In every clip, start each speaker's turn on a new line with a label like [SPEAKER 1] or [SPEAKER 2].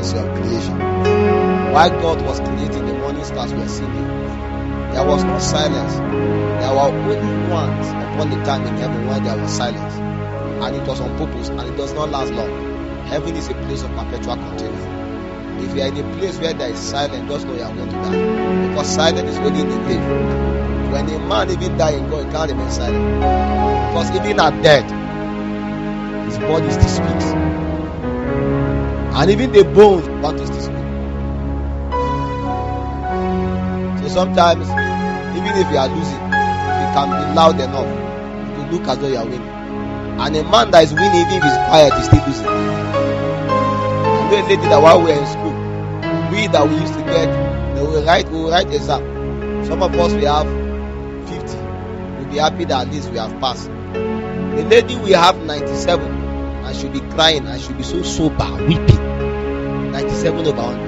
[SPEAKER 1] agency of creation. While God was creating, the morning stars were singing. There was no silence. There were only once upon the time in heaven when there was silence. And it was on purpose, and it does not last long. Heaven is a place of perpetual continuity. If you are in a place where there is silence, just know you are going to die. Because silence is only in the grave. When a man even dies in God, he can't remain silent. Because even at death, his body still speaks. And even the bones want to still speak. So sometimes, even if you are losing, if you can be loud enough, it will look as though you are winning. And a man that is winning, even if he's quiet, is still losing. I know a lady that while we were in school, we that we used to get, we will write exam. Some of us we have 50. We'll be happy that at least we have passed. The lady we have 97, and she'll be crying, and she'll be so sober, weeping. 97 over 100.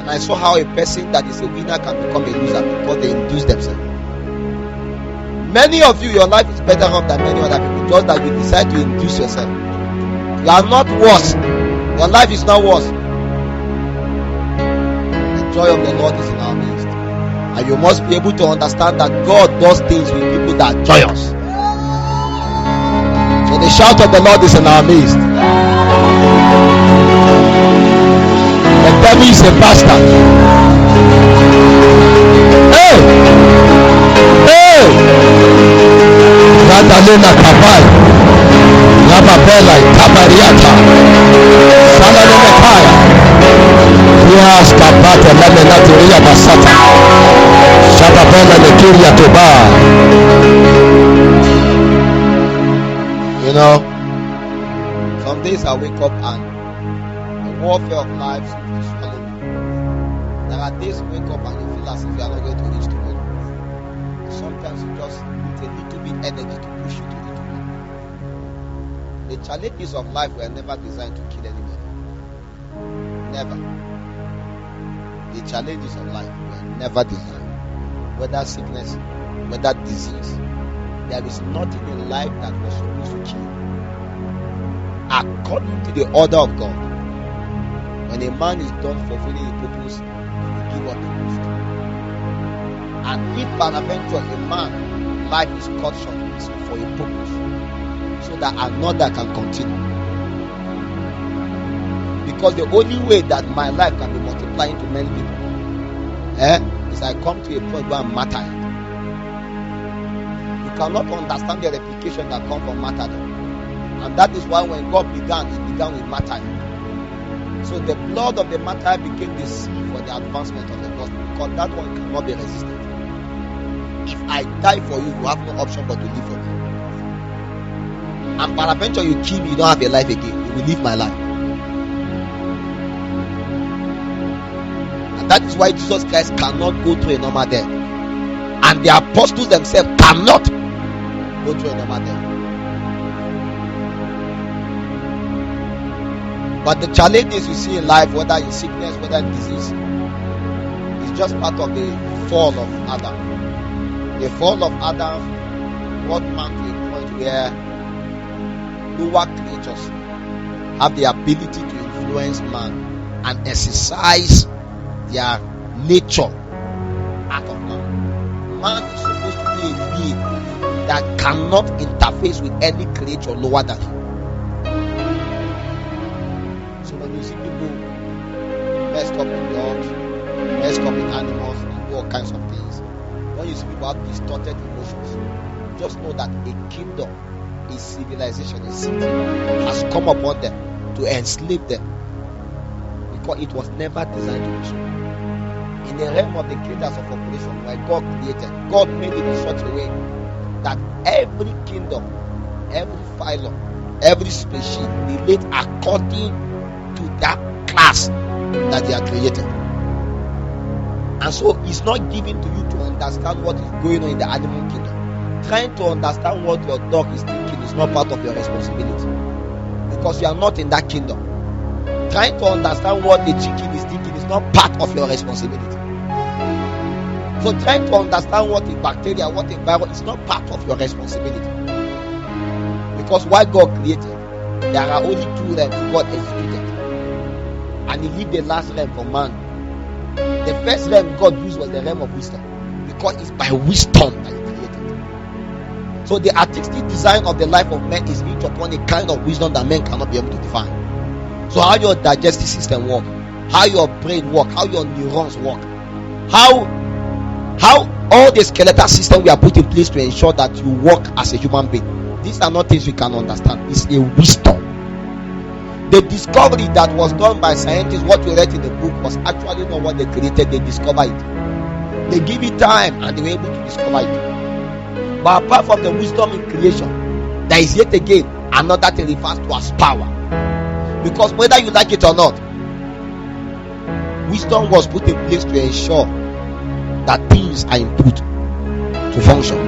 [SPEAKER 1] And I saw how a person that is a winner can become a loser because they induce themselves. Many of you, your life is better off than many other people, just that you decide to induce yourself. You are not worse. Your life is not worse. The joy of the Lord is in our midst. And you must be able to understand that God does things with people that are joyous. So the shout of the Lord is in our midst. The devil is a bastard. Hey! Hey! Radalena Kapai, Lababella, Tabariata, Salademekaya, Rias Kapata, Lamenaturia Basata, Shababella, Nekiria Toba. You know, some days I wake up and the warfare of life seems to swallow me. There are days you wake up and you feel as if you are not going to reach tomorrow. Sometimes you just need a little bit energy to push you to the tomorrow. The challenges of life were never designed to kill anybody. Never. The challenges of life were never designed. Whether sickness, whether disease, there is nothing in life that was supposed to kill. According to the order of God, when a man is done fulfilling his purpose, he will give up the ghost. And if peradventure a man life is cut short, it's for a purpose, so that another can continue. Because the only way that my life can be multiplying to many people, is I come to a point where I'm martyred. You cannot understand the replication that comes from martyrdom. And that is why when God began, it began with martyrdom. So the blood of the martyr became the seal for the advancement of the gospel, because that one cannot be resisted. If I die for you, you have no option but to live for me. And peradventure you kill me, you don't have a life again. You will live my life. And that is why Jesus Christ cannot go through a normal death. And the apostles themselves cannot go through a normal death. But the challenges you see in life, whether in sickness, whether in disease, is just part of the fall of Adam. The fall of Adam brought man to a point where lower creatures have the ability to influence man and exercise their nature out of man. Man is supposed to be a being that cannot interface with any creature lower than him. So when you see people messed up in dogs, messed up in animals, and do all kinds of things, when you see people have distorted emotions, just know that a kingdom, a civilization, a city has come upon them to enslave them, because it was never designed to be so. In the realm of the creators of operation, where God created, God made it in such a way that every kingdom, every phylum, every species relate according to that class that they are created. And so it's not given to you to understand what is going on in the animal kingdom. Trying to understand what your dog is thinking is not part of your responsibility, because you are not in that kingdom. Trying to understand what the chicken is thinking is not part of your responsibility. So trying to understand what a bacteria, what a virus is not part of your responsibility. Because while God created, there are only two realms God executed. and he leave the last realm for man. The first realm God used was the realm of wisdom, because it's by wisdom that he created. So the artistic design of the life of man is built upon a kind of wisdom that men cannot be able to define. So how your digestive system work, how your brain work, how your neurons work, how all the skeletal system we are put in place to ensure that you work as a human being, these are not things we can understand. It's a wisdom. The discovery that was done by scientists, what we read in the book, was actually not what they created. They discovered it. They give it time and they were able to discover it. But apart from the wisdom in creation, there is yet again another thing referred to as power. Because whether you like it or not, wisdom was put in place to ensure that things are input to function.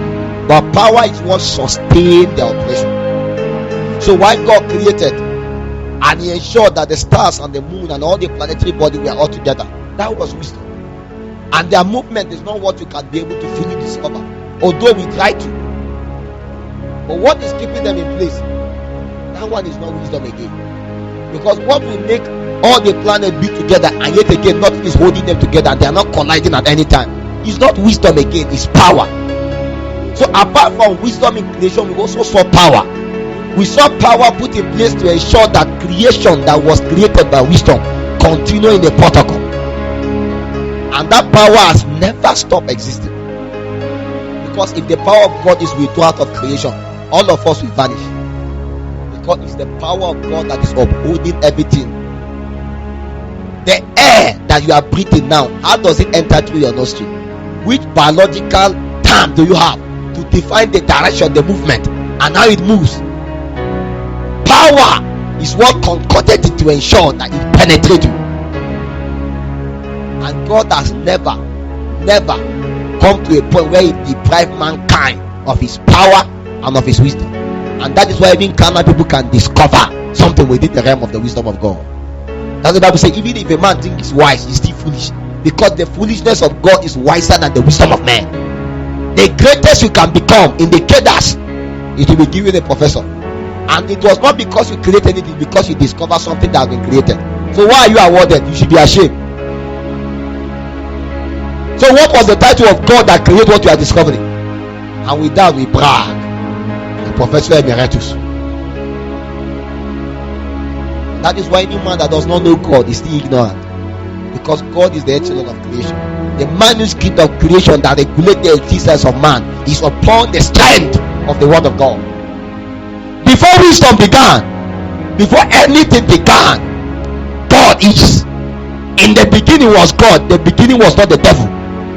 [SPEAKER 1] But power is what sustained the operation. So while God created and he ensured that the stars and the moon and all the planetary bodies were all together, that was wisdom. And their movement is not what you can be able to fully discover, although we try to. But what is keeping them in place, that one is not wisdom again. Because what will make all the planets be together and yet again nothing is holding them together and they are not colliding at any time, it's not wisdom again, it's power. So apart from wisdom in creation, we also saw power. We saw power put in place to ensure that creation that was created by wisdom continue in the protocol, and that power has never stopped existing. Because if the power of God is withdrawn out of creation, all of us will vanish, because it's the power of God that is upholding everything. The air that you are breathing now, how does it enter through your nostril? Which biological term do you have to define the direction, the movement, and how it moves? Power is what concocted it to ensure that it penetrates you. And God has never come to a point where he deprived mankind of his power and of his wisdom. And that is why even carnal people can discover something within the realm of the wisdom of God. That's the Bible says, even if a man thinks he's wise, he's still foolish, because the foolishness of God is wiser than the wisdom of man. The greatest you can become in the Kedas, it will be given a professor. And it was not because you created it, it's because you discovered something that has been created. So why are you awarded? You should be ashamed. So what was the title of God that created what you are discovering? And with that we brag, the Professor Emeritus. That is why any man that does not know God is still ignorant, because God is the echelon of creation. The manuscript of creation that regulates the existence of man is upon the strength of the word of God. Before wisdom began, before anything began, God is. In the beginning was God. The beginning was not the devil.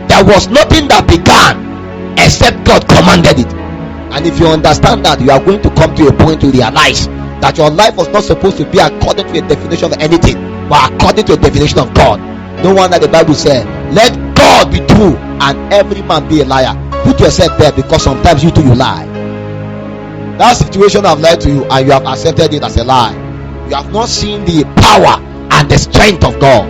[SPEAKER 1] There was nothing that began except God commanded it. And if you understand that, you are going to come to a point to realize that your life was not supposed to be according to a definition of anything, but according to a definition of God. No wonder the Bible said, let God be true and every man be a liar. Put yourself there, because sometimes you too you lie. That situation have lied to you and you have accepted it as a lie. You have not seen the power and the strength of God.